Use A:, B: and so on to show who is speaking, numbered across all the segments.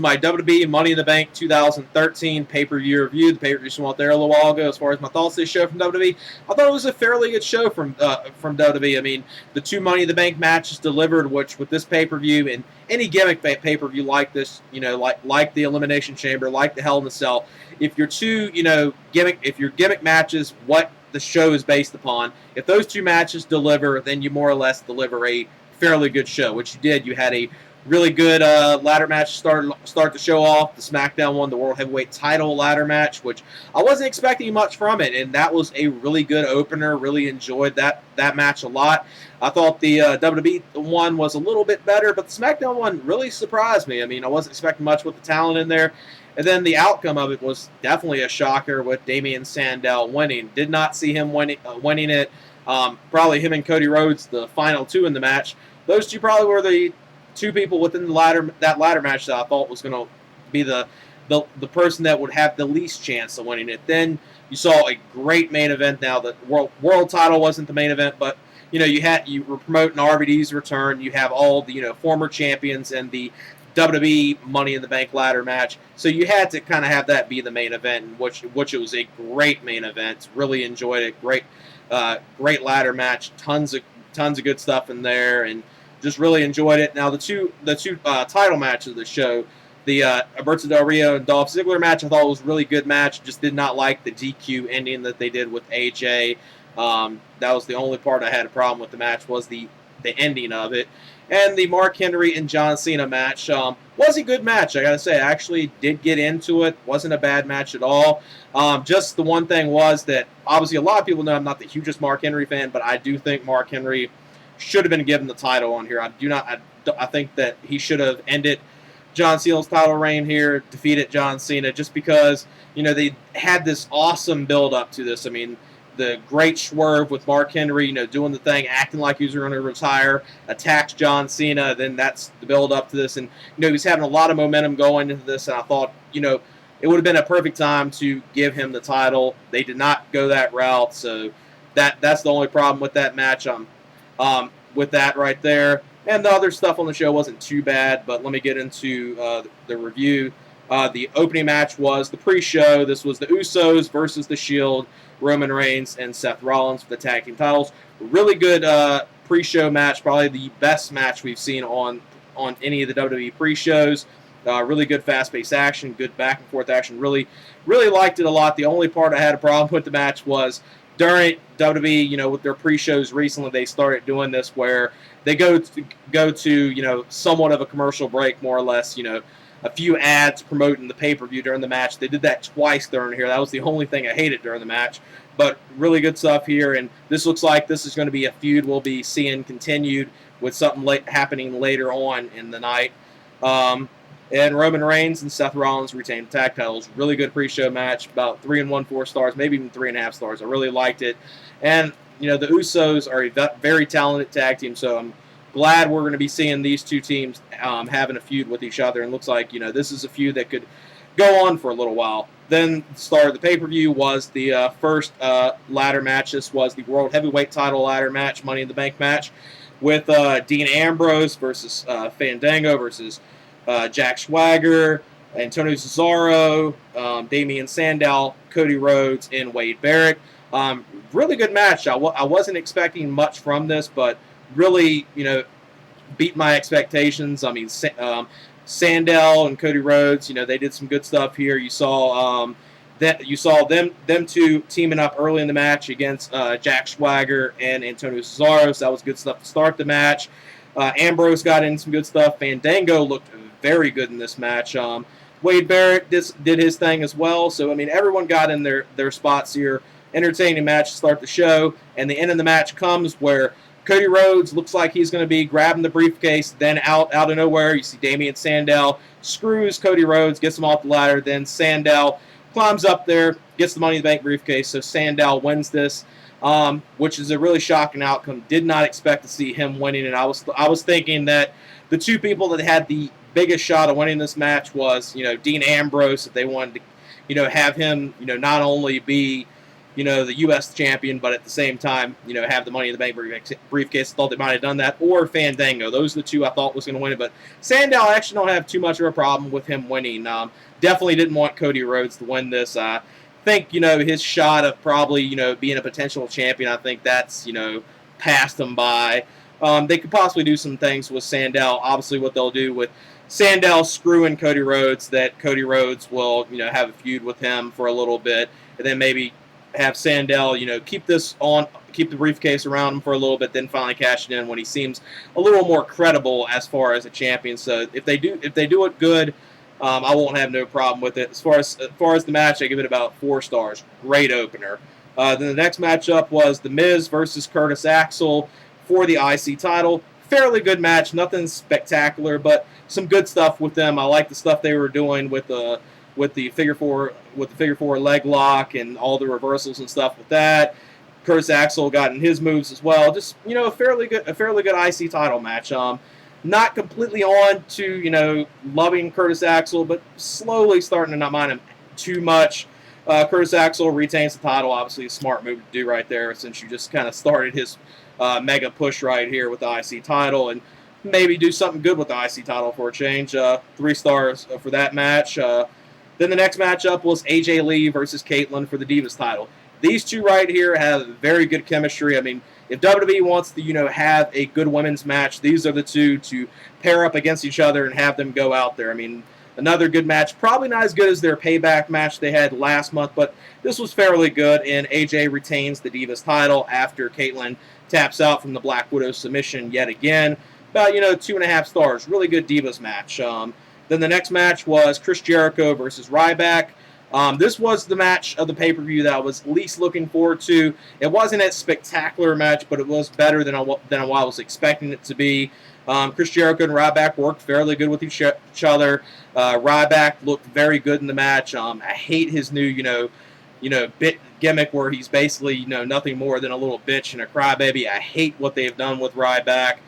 A: my WWE Money in the Bank 2013 pay-per-view review. The pay-per-view came out there a little while ago. As far as my thoughts of this show from WWE, I thought it was a fairly good show from WWE. I mean, the two Money in the Bank matches delivered, which with this pay-per-view and any gimmick pay-per-view like this, like the Elimination Chamber, like the Hell in a Cell, if your two, gimmick matches, what the show is based upon, if those two matches deliver, then you more or less deliver a fairly good show, which you did. You had a really good ladder match start the show off. The SmackDown one, the World Heavyweight Title ladder match, which I wasn't expecting much from it, and that was a really good opener. Really enjoyed that match a lot. I thought the WWE one was a little bit better, but the SmackDown one really surprised me. I mean, I wasn't expecting much with the talent in there. And then the outcome of it was definitely a shocker with Damien Sandow winning. Did not see him winning it. Probably him and Cody Rhodes, the final two in the match. Those two probably were the two people within the ladder match that I thought was going to be the person that would have the least chance of winning it. Then you saw a great main event. Now the world title wasn't the main event, but you were promoting RVD's return. You have all the former champions and the WWE Money in the Bank ladder match. So you had to kind of have that be the main event, which it was a great main event. Really enjoyed it. Great ladder match. Tons of good stuff in there, and just really enjoyed it. Now the two title matches of the show, the Alberto Del Rio and Dolph Ziggler match, I thought was a really good match. Just did not like the DQ ending that they did with AJ. That was the only part I had a problem with the match, was the ending of it. And the Mark Henry and John Cena match was a good match. I gotta say, I actually did get into it. Wasn't a bad match at all. Just the one thing was that obviously a lot of people know I'm not the hugest Mark Henry fan, but I do think Mark Henry should have been given the title on here. I think that he should have ended John Cena's title reign here, defeated John Cena, just because they had this awesome build up to this. I mean, the great swerve with Mark Henry, doing the thing, acting like he was going to retire, attacks John Cena, then that's the build up to this. And, he's having a lot of momentum going into this, and I thought, it would have been a perfect time to give him the title. They did not go that route, so that's the only problem with that match. With that right there. And the other stuff on the show wasn't too bad, but let me get into the review. The opening match was the pre-show. This was the Usos versus The Shield, Roman Reigns and Seth Rollins for the tag team titles. Really good pre-show match, probably the best match we've seen on any of the WWE pre-shows. Really good fast-paced action, good back-and-forth action. Really liked it a lot. The only part I had a problem with the match was during WWE, with their pre-shows recently, they started doing this where they go to somewhat of a commercial break, more or less, a few ads promoting the pay-per-view during the match. They did that twice during here. That was the only thing I hated during the match. But really good stuff here, and this looks like this is going to be a feud we'll be seeing continued with something happening later on in the night. And Roman Reigns and Seth Rollins retain the tag titles. Really good pre-show match, about 3 1/4 stars, maybe even 3.5 stars. I really liked it. And, the Usos are a very talented tag team, so I'm glad we're going to be seeing these two teams having a feud with each other. And looks like, this is a feud that could go on for a little while. Then the start of the pay-per-view was the first ladder match. This was the World Heavyweight Title ladder match, Money in the Bank match, with Dean Ambrose versus Fandango versus Jack Swagger, Antonio Cesaro, Damien Sandow, Cody Rhodes, and Wade Barrett. Really good match. I wasn't expecting much from this, but really, beat my expectations. I mean, Sandow and Cody Rhodes, they did some good stuff here. You saw them two teaming up early in the match against Jack Swagger and Antonio Cesaro. So that was good stuff to start the match. Ambrose got in some good stuff. Fandango looked very good in this match. Wade Barrett did his thing as well. So, I mean, everyone got in their spots here. Entertaining match to start the show. And the end of the match comes where Cody Rhodes looks like he's going to be grabbing the briefcase. Then out of nowhere, you see Damien Sandow screws Cody Rhodes, gets him off the ladder. Then Sandow climbs up there, gets the Money in the Bank briefcase. So Sandow wins this, which is a really shocking outcome. Did not expect to see him winning. And I was thinking that the two people that had the biggest shot of winning this match was, Dean Ambrose, if they wanted to, have him, not only be, the U.S. champion, but at the same time, have the Money in the Bank briefcase. I thought they might have done that, or Fandango. Those are the two I thought was going to win it. But Sandow, I actually don't have too much of a problem with him winning. Definitely didn't want Cody Rhodes to win this. I think, his shot of probably, being a potential champion, I think that's, passed him by. They could possibly do some things with Sandow. Obviously, what they'll do with Sandow screwing Cody Rhodes, that Cody Rhodes will, have a feud with him for a little bit, and then maybe have Sandow, keep the briefcase around him for a little bit, then finally cash it in when he seems a little more credible as far as a champion. So if they do it good, I won't have no problem with it. As far as the match, I give it about 4 stars. Great opener. Then the next matchup was The Miz versus Curtis Axel for the IC title. Fairly good match, nothing spectacular, but some good stuff with them. I like the stuff they were doing with the figure four leg lock and all the reversals and stuff with that. Curtis Axel got in his moves as well. Just a fairly good IC title match. Not completely on to loving Curtis Axel, but slowly starting to not mind him too much. Curtis Axel retains the title. Obviously, a smart move to do right there, since you just kind of started his mega push right here with the IC title, and maybe do something good with the IC title for a change. 3 stars for that match. Then the next matchup was AJ Lee versus Kaitlyn for the Divas title. These two right here have very good chemistry. I mean, if WWE wants to, have a good women's match, these are the two to pair up against each other and have them go out there. I mean, another good match. Probably not as good as their payback match they had last month, but this was fairly good, and AJ retains the Divas title after Kaitlyn taps out from the Black Widow submission yet again. About, 2.5 stars. Really good Divas match. Then the next match was Chris Jericho versus Ryback. This was the match of the pay-per-view that I was least looking forward to. It wasn't a spectacular match, but it was better than what I was expecting it to be. Chris Jericho and Ryback worked fairly good with each other. Ryback looked very good in the match. I hate his new, bit gimmick where he's basically, nothing more than a little bitch and a crybaby. I hate what they've done with Ryback.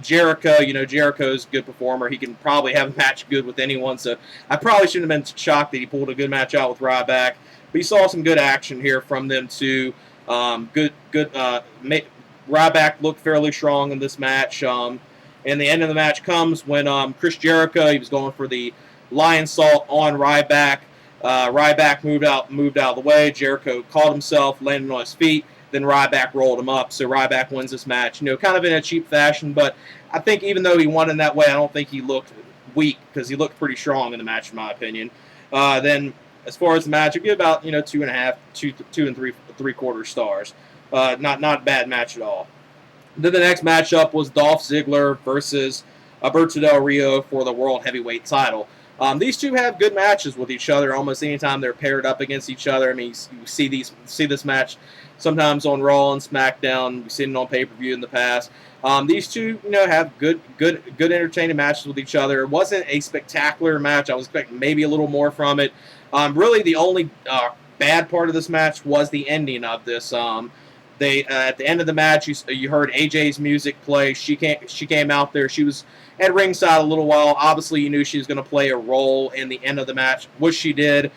A: Jericho, Jericho's a good performer. He can probably have a match good with anyone, so I probably shouldn't have been shocked that he pulled a good match out with Ryback. But you saw some good action here from them too. Ryback looked fairly strong in this match. And the end of the match comes when Chris Jericho, he was going for the Lion Salt on Ryback. Ryback moved out of the way. Jericho caught himself, landed on his feet. Then Ryback rolled him up, so Ryback wins this match. Kind of in a cheap fashion, but I think even though he won in that way, I don't think he looked weak, because he looked pretty strong in the match, in my opinion. Then, as far as the match, I'd give about 2.5, 2 and 3/4 stars. Not a bad match at all. Then the next matchup was Dolph Ziggler versus Alberto Del Rio for the World Heavyweight title. These two have good matches with each other almost anytime they're paired up against each other. I mean, you see this match sometimes on Raw and SmackDown. We've seen it on pay-per-view in the past. These two, have good entertaining matches with each other. It wasn't a spectacular match. I was expecting maybe a little more from it. Really, the only bad part of this match was the ending of this. They at the end of the match, you heard AJ's music play. She came out there. She was at ringside a little while. Obviously, you knew she was going to play a role in the end of the match, which she did.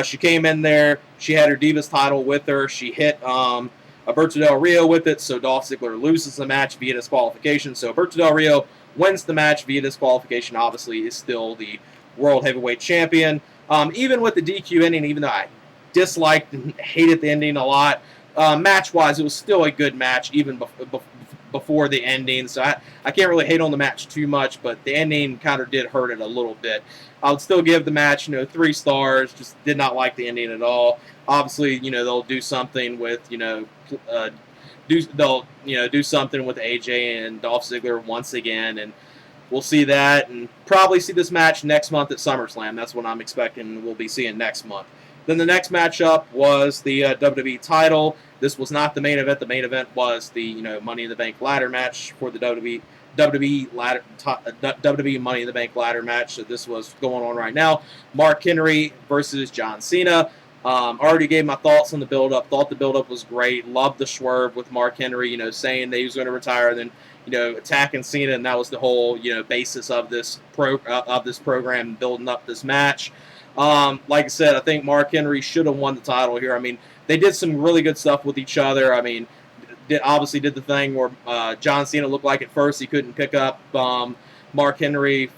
A: She came in there. She had her Divas title with her. She hit Alberto Del Rio with it, so Dolph Ziggler loses the match via disqualification. So Alberto Del Rio wins the match via disqualification. Obviously, is still the World Heavyweight Champion. Even with the DQ ending, even though I disliked and hated the ending a lot, match-wise, it was still a good match, even before the ending. So I can't really hate on the match too much, but the ending kind of did hurt it a little bit. I would still give the match, 3 stars. Just did not like the ending at all. Obviously, they'll do something with, do something with AJ and Dolph Ziggler once again, and we'll see that, and probably see this match next month at SummerSlam. That's what I'm expecting we'll be seeing next month. Then the next matchup was the WWE title. This was not the main event. The main event was the Money in the Bank ladder match for the WWE Money in the Bank ladder match. So this was going on right now. Mark Henry versus John Cena. Already gave my thoughts on the build-up. Thought the build-up was great. Loved the swerve with Mark Henry, saying that he was going to retire, and then, attacking Cena, and that was the whole, basis of this program, building up this match. Like I said, I think Mark Henry should have won the title here. I mean, they did some really good stuff with each other. I mean, obviously did the thing where John Cena looked like at first he couldn't pick up Mark Henry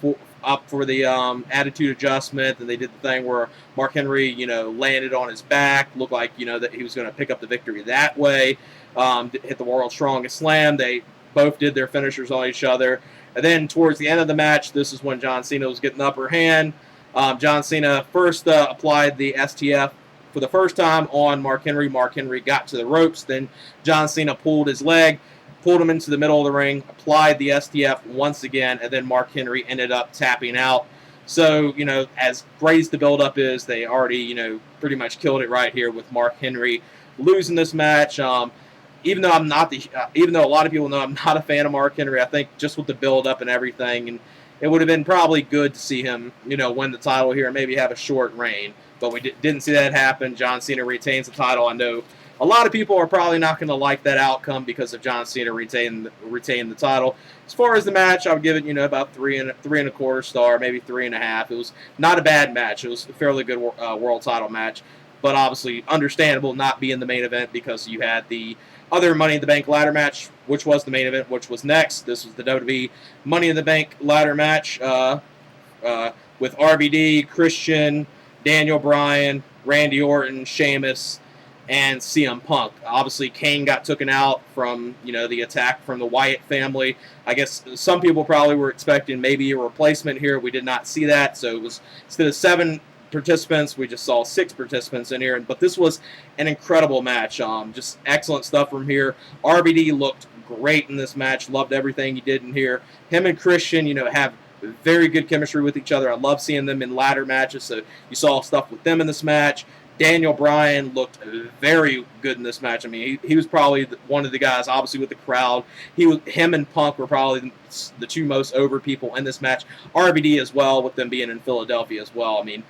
A: up for the attitude adjustment, and they did the thing where Mark Henry, landed on his back, looked like, that he was going to pick up the victory that way, hit the World's Strongest Slam. They both did their finishers on each other. And then towards the end of the match, this is when John Cena was getting the upper hand. John Cena first applied the STF for the first time on Mark Henry. Mark Henry got to the ropes. Then John Cena pulled his leg, pulled him into the middle of the ring, applied the STF once again, and then Mark Henry ended up tapping out. So, as great as the build-up is, they already, pretty much killed it right here with Mark Henry losing this match. Even though even though a lot of people know I'm not a fan of Mark Henry, I think just with the build-up and everything, and it would have been probably good to see him, win the title here and maybe have a short reign. But we didn't see that happen. John Cena retains the title. I know a lot of people are probably not going to like that outcome because of John Cena retaining the title. As far as the match, I would give it, about 3.25 star, maybe 3.5. It was not a bad match. It was a fairly good world title match, but obviously understandable not being the main event because you had the other Money in the Bank ladder match, which was the main event, which was next. This was the WWE Money in the Bank ladder match with RVD, Christian, Daniel Bryan, Randy Orton, Sheamus, and CM Punk. Obviously, Kane got taken out from, the attack from the Wyatt family. I guess some people probably were expecting maybe a replacement here. We did not see that, so it was, instead of 7 participants, we just saw 6 participants in here. But this was an incredible match. Just excellent stuff from here. RVD looked great in this match. Loved everything he did in here. Him and Christian, have very good chemistry with each other. I love seeing them in ladder matches, so you saw stuff with them in this match. Daniel Bryan looked very good in this match. I mean, he was probably one of the guys, obviously, with the crowd. Him and Punk were probably the 2 most over people in this match. RVD as well, with them being in Philadelphia as well. I mean,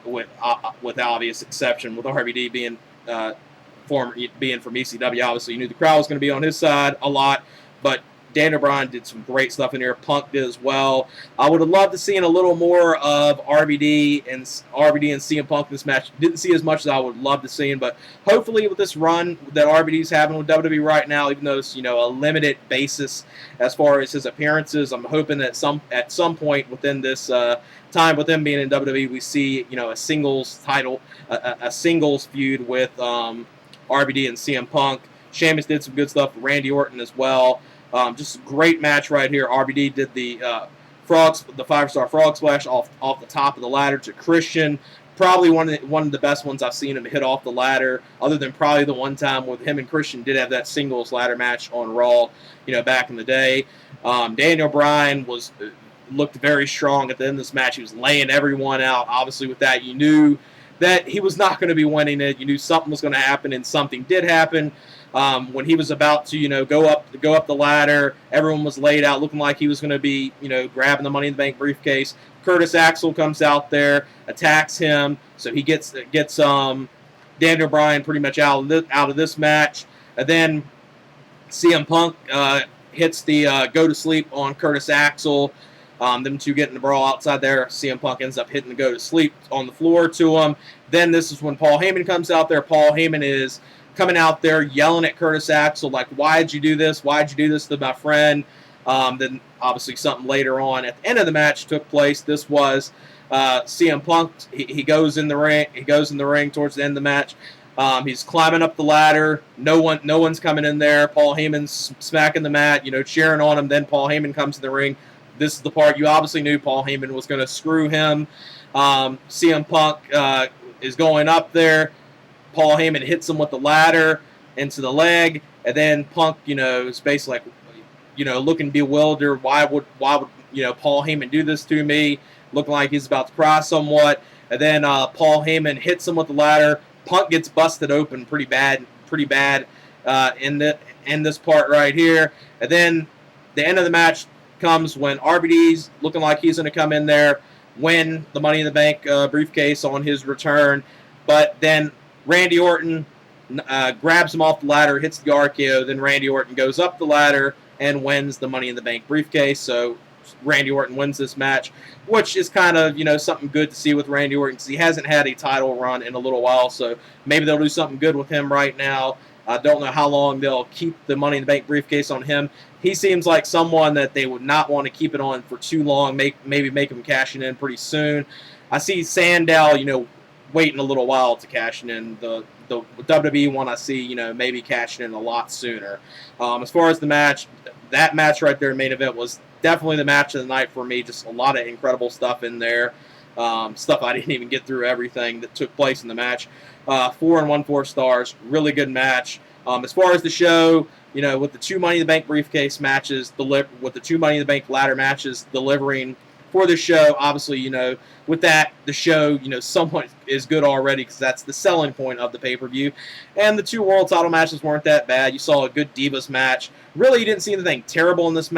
A: with obvious exception, with RVD being from ECW, obviously you knew the crowd was going to be on his side a lot, but Daniel Bryan did some great stuff in here. Punk did as well. I would have loved to see a little more of RVD and CM Punk in this match. Didn't see as much as I would love to see, but hopefully with this run that RVD's having with WWE right now, even though it's a limited basis as far as his appearances, I'm hoping that at some point within this time with him being in WWE, we see a singles title, a singles feud with RVD and CM Punk. Sheamus did some good stuff with Randy Orton as well. Just a great match right here. RVD did the 5-star frog splash off the top of the ladder to Christian. Probably one of the best ones I've seen him hit off the ladder, other than probably the one time with him and Christian did have that singles ladder match on Raw, back in the day. Daniel Bryan looked very strong at the end of this match. He was laying everyone out. Obviously, with that, you knew that he was not going to be winning it. You knew something was going to happen, and something did happen. When he was about to, go up the ladder, everyone was laid out, looking like he was going to be, grabbing the Money in the Bank briefcase. Curtis Axel comes out there, attacks him, so he gets Daniel Bryan pretty much out of this match. And then CM Punk hits the go to sleep on Curtis Axel. Them two getting the brawl outside there. CM Punk ends up hitting the go to sleep on the floor to him. Then this is when Paul Heyman comes out there. Paul Heyman is coming out there yelling at Curtis Axel like, "Why'd you do this? Why'd you do this to my friend?" Then obviously something later on at the end of the match took place. This was CM Punk. He goes in the ring. He goes in the ring towards the end of the match. He's climbing up the ladder. No one's coming in there. Paul Heyman's smacking the mat, cheering on him. Then Paul Heyman comes to the ring. This is the part you obviously knew Paul Heyman was going to screw him. CM Punk is going up there. Paul Heyman hits him with the ladder into the leg, and then Punk, is basically like, looking bewildered. Why would Paul Heyman do this to me? Looking like he's about to cry somewhat. And then Paul Heyman hits him with the ladder. Punk gets busted open pretty bad in this part right here. And then the end of the match comes when RVD's looking like he's going to come in there, win the Money in the Bank briefcase on his return. But then Randy Orton grabs him off the ladder, hits the RKO. Then Randy Orton goes up the ladder and wins the Money in the Bank briefcase. So Randy Orton wins this match, which is kind of, something good to see with Randy Orton because he hasn't had a title run in a little while. So maybe they'll do something good with him right now. I don't know how long they'll keep the Money in the Bank briefcase on him. He seems like someone that they would not want to keep it on for too long, maybe make him cashing in pretty soon. I see Sandow, waiting a little while to cash in. The WWE one I see, maybe cashing in a lot sooner. As far as the match, that match right there, main event, was definitely the match of the night for me. Just a lot of incredible stuff in there. Stuff I didn't even get through everything that took place in the match. 4 1/4 stars. Really good match. As far as the show, with the 2 Money in the Bank briefcase matches, with the 2 Money in the Bank ladder matches delivering for the show, obviously, with that, the show, somewhat is good already because that's the selling point of the pay-per-view. And the 2 world title matches weren't that bad. You saw a good Divas match. Really, you didn't see anything terrible on this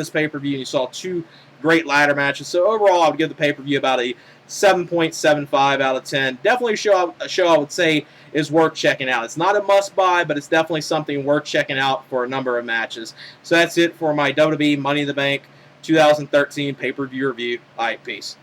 A: pay-per-view. You saw 2 great ladder matches. So overall, I would give the pay-per-view about a 7.75 out of 10. Definitely a show I would say is worth checking out. It's not a must-buy, but it's definitely something worth checking out for a number of matches. So that's it for my WWE Money in the Bank 2013 pay-per-view review. All right, peace.